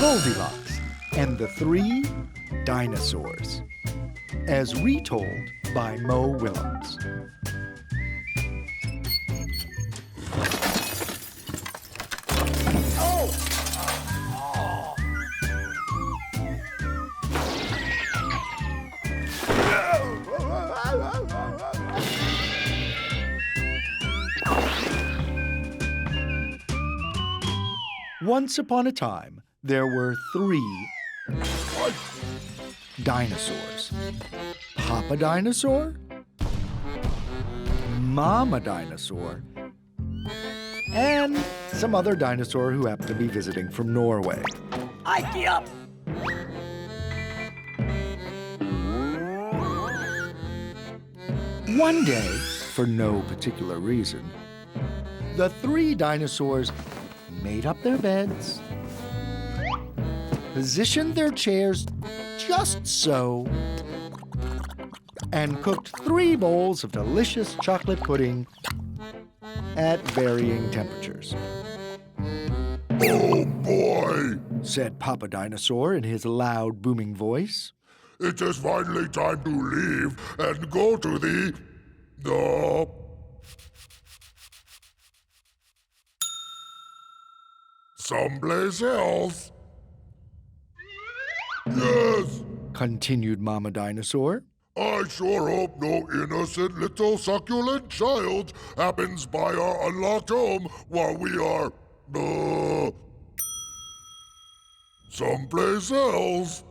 Goldilocks and the Three Dinosaurs, as retold by Mo Willems. Once upon a time, there were 3 dinosaurs. Papa Dinosaur, Mama Dinosaur, and some other dinosaur who happened to be visiting from Norway. Ike up! One day, for no particular reason, the 3 dinosaurs made up their beds, positioned their chairs just so, and cooked 3 bowls of delicious chocolate pudding at varying temperatures. Oh boy, said Papa Dinosaur in his loud, booming voice. It is finally time to leave and go to the someplace else. Yes, continued Mama Dinosaur. I sure hope no innocent little succulent child happens by our unlocked home while we are, someplace else.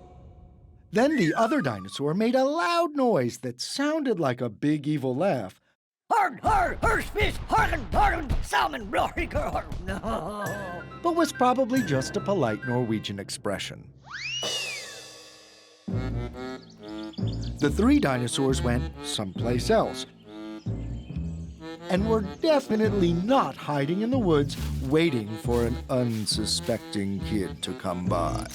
Then the other dinosaur made a loud noise that sounded like a big evil laugh. Harg, har, hirschfish, hargen, hargen, salmon, bloriger, no. But was probably just a polite Norwegian expression. The 3 dinosaurs went someplace else and were definitely not hiding in the woods waiting for an unsuspecting kid to come by.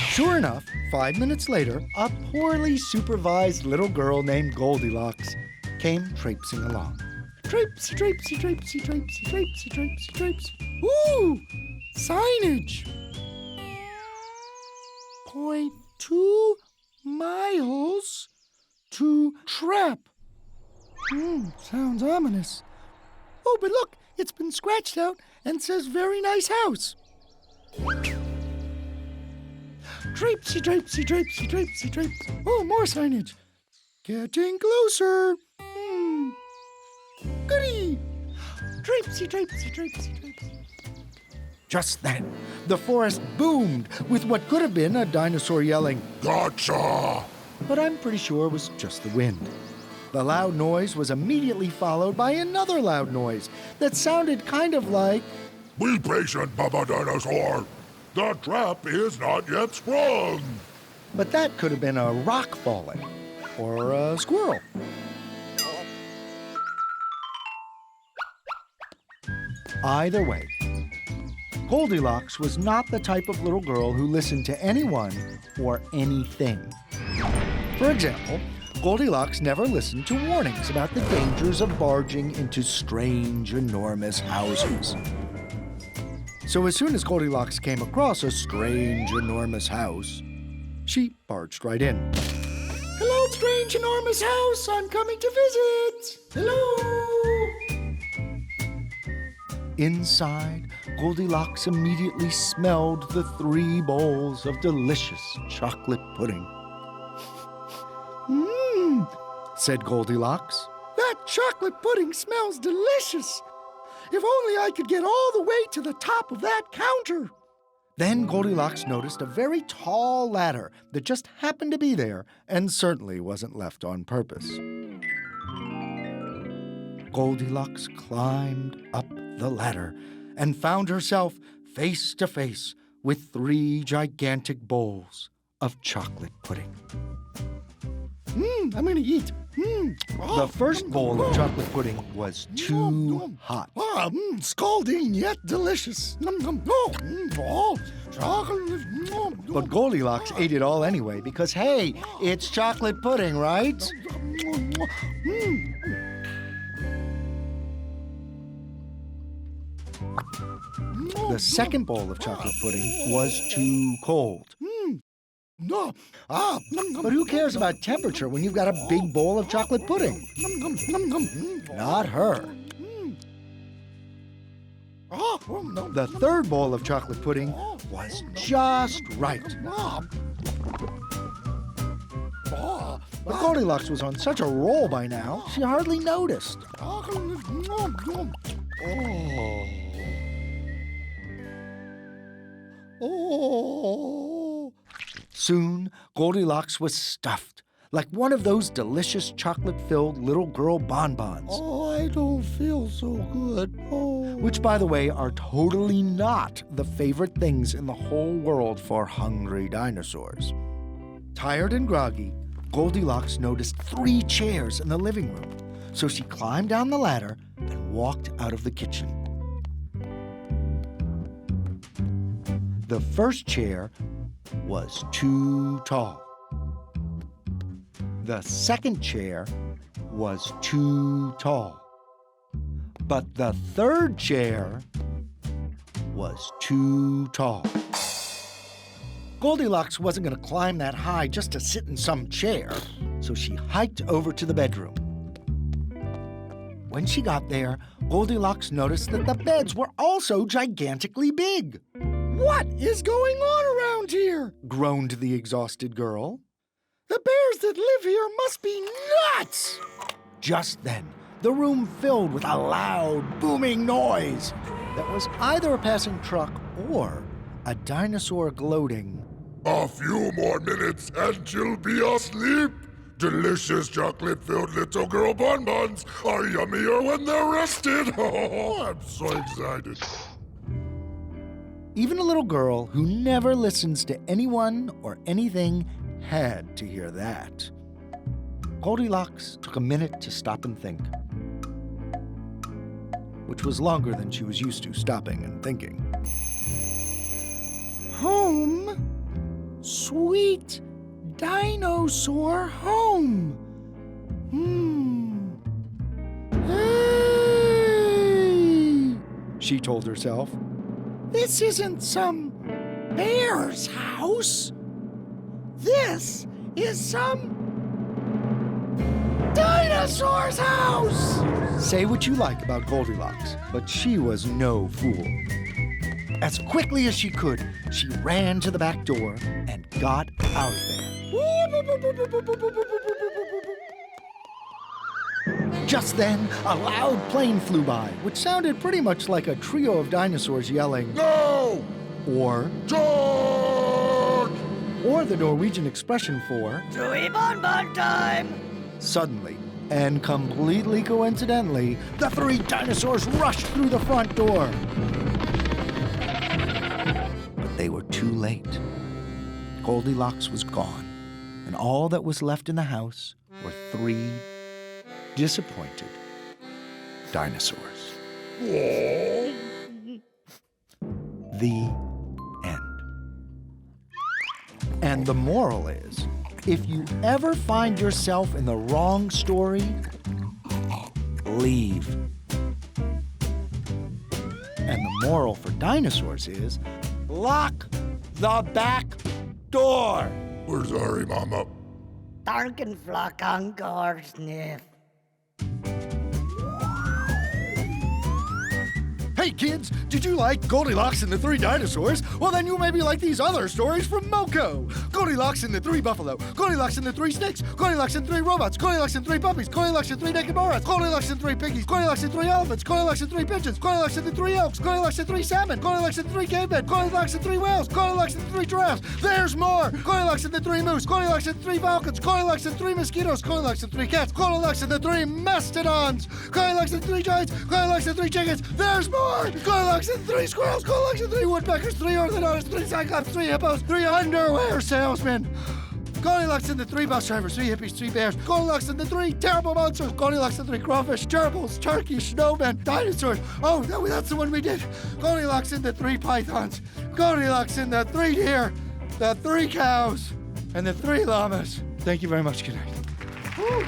Sure enough, 5 minutes later, a poorly supervised little girl named Goldilocks came traipsing along. Traipsy, traipsy, traipsy, traipsy, traipsy, traipsy, traipsy. Ooh! Signage! 0.2 miles to trap. Sounds ominous. Oh, but look, it's been scratched out and says very nice house. Traipsy, traipsy, traipsy, traipsy, traipsy. Oh, more signage. Getting closer. Goody. Traipsy, traipsy, traipsy, traipsy. Just then, the forest boomed with what could have been a dinosaur yelling, Gotcha! But I'm pretty sure it was just the wind. The loud noise was immediately followed by another loud noise that sounded kind of like, Be patient, Papa Dinosaur. The trap is not yet sprung. But that could have been a rock falling or a squirrel. Either way, Goldilocks was not the type of little girl who listened to anyone or anything. For example, Goldilocks never listened to warnings about the dangers of barging into strange, enormous houses. So as soon as Goldilocks came across a strange, enormous house, she barged right in. Hello, strange, enormous house. I'm coming to visit. Hello. Inside, Goldilocks immediately smelled the 3 bowls of delicious chocolate pudding. Said Goldilocks. That chocolate pudding smells delicious. If only I could get all the way to the top of that counter. Then Goldilocks noticed a very tall ladder that just happened to be there and certainly wasn't left on purpose. Goldilocks climbed up the ladder and found herself face to face with 3 gigantic bowls of chocolate pudding. I'm gonna eat. The first bowl of chocolate pudding was too hot. Scalding yet delicious. But Goldilocks ate it all anyway because, hey, it's chocolate pudding, right? The second bowl of chocolate pudding was too cold. No. But who cares about temperature when you've got a big bowl of chocolate pudding? Not her. The third bowl of chocolate pudding was just right. But Goldilocks was on such a roll by now, she hardly noticed. Soon, Goldilocks was stuffed, like one of those delicious chocolate-filled little girl bonbons. Oh, I don't feel so good. Oh. Which, by the way, are totally not the favorite things in the whole world for hungry dinosaurs. Tired and groggy, Goldilocks noticed 3 chairs in the living room, so she climbed down the ladder and walked out of the kitchen. The first chair was too tall. The second chair was too tall. But the third chair was too tall. Goldilocks wasn't going to climb that high just to sit in some chair, so she hiked over to the bedroom. When she got there, Goldilocks noticed that the beds were also gigantically big. What is going on around here? Groaned the exhausted girl. The bears that live here must be nuts! Just then, the room filled with a loud, booming noise that was either a passing truck or a dinosaur gloating. A few more minutes and you'll be asleep. Delicious chocolate-filled little girl bonbons are yummier when they're rested. Oh, I'm so excited. Even a little girl who never listens to anyone or anything had to hear that. Goldilocks took a minute to stop and think, which was longer than she was used to stopping and thinking. Home, sweet dinosaur home. Hey! She told herself. This isn't some bear's house. This is some dinosaur's house. Say what you like about Goldilocks, but she was no fool. As quickly as she could, she ran to the back door and got out of there. Just then, a loud plane flew by, which sounded pretty much like a trio of dinosaurs yelling, No! or George! or the Norwegian expression for Chewy bonbon time. suddenly. And completely coincidentally, the 3 dinosaurs rushed through the front door. But they were too late. Goldilocks was gone, and all that was left in the house were 3 disappointed dinosaurs. The end. And the moral is, if you ever find yourself in the wrong story, leave. And the moral for dinosaurs is, lock the back door. We're sorry, Mama. Darken flock on guard sniff. Hey kids, did you like Goldilocks and the 3 dinosaurs? Well then you maybe like these other stories from Moko. Goldilocks and the 3 buffalo, Goldilocks and the 3 snakes, Goldilocks and 3 robots, Goldilocks and 3 puppies, Goldilocks and 3 naked morons, Goldilocks and 3 piggies, Goldilocks and 3 elephants, Goldilocks and 3 pigeons, Goldilocks and the 3 elks, Goldilocks and 3 salmon, Goldilocks and 3 cavemen, Goldilocks and 3 whales, Goldilocks and 3 giraffes. There's more! Goldilocks and the 3 moose, Goldilocks and 3 falcons, Goldilocks and 3 mosquitoes, Goldilocks and 3 cats, Goldilocks and the 3 mastodons, Goldilocks and 3 giants, Goldilocks and 3 chickens. There's more! Goldilocks and 3 squirrels, Goldilocks and 3 woodpeckers, 3 orthodontists, 3 cyclops, 3 hippos, 3 underwear salesmen. Goldilocks and the 3 bus drivers, 3 hippies, 3 bears, Goldilocks and the 3 terrible monsters, Goldilocks and 3 crawfish, gerbils, turkeys, snowmen, dinosaurs. Oh, that's the one we did. Goldilocks and the 3 pythons, Goldilocks and the 3 deer, the 3 cows, and the 3 llamas. Thank you very much. Good night. Woo.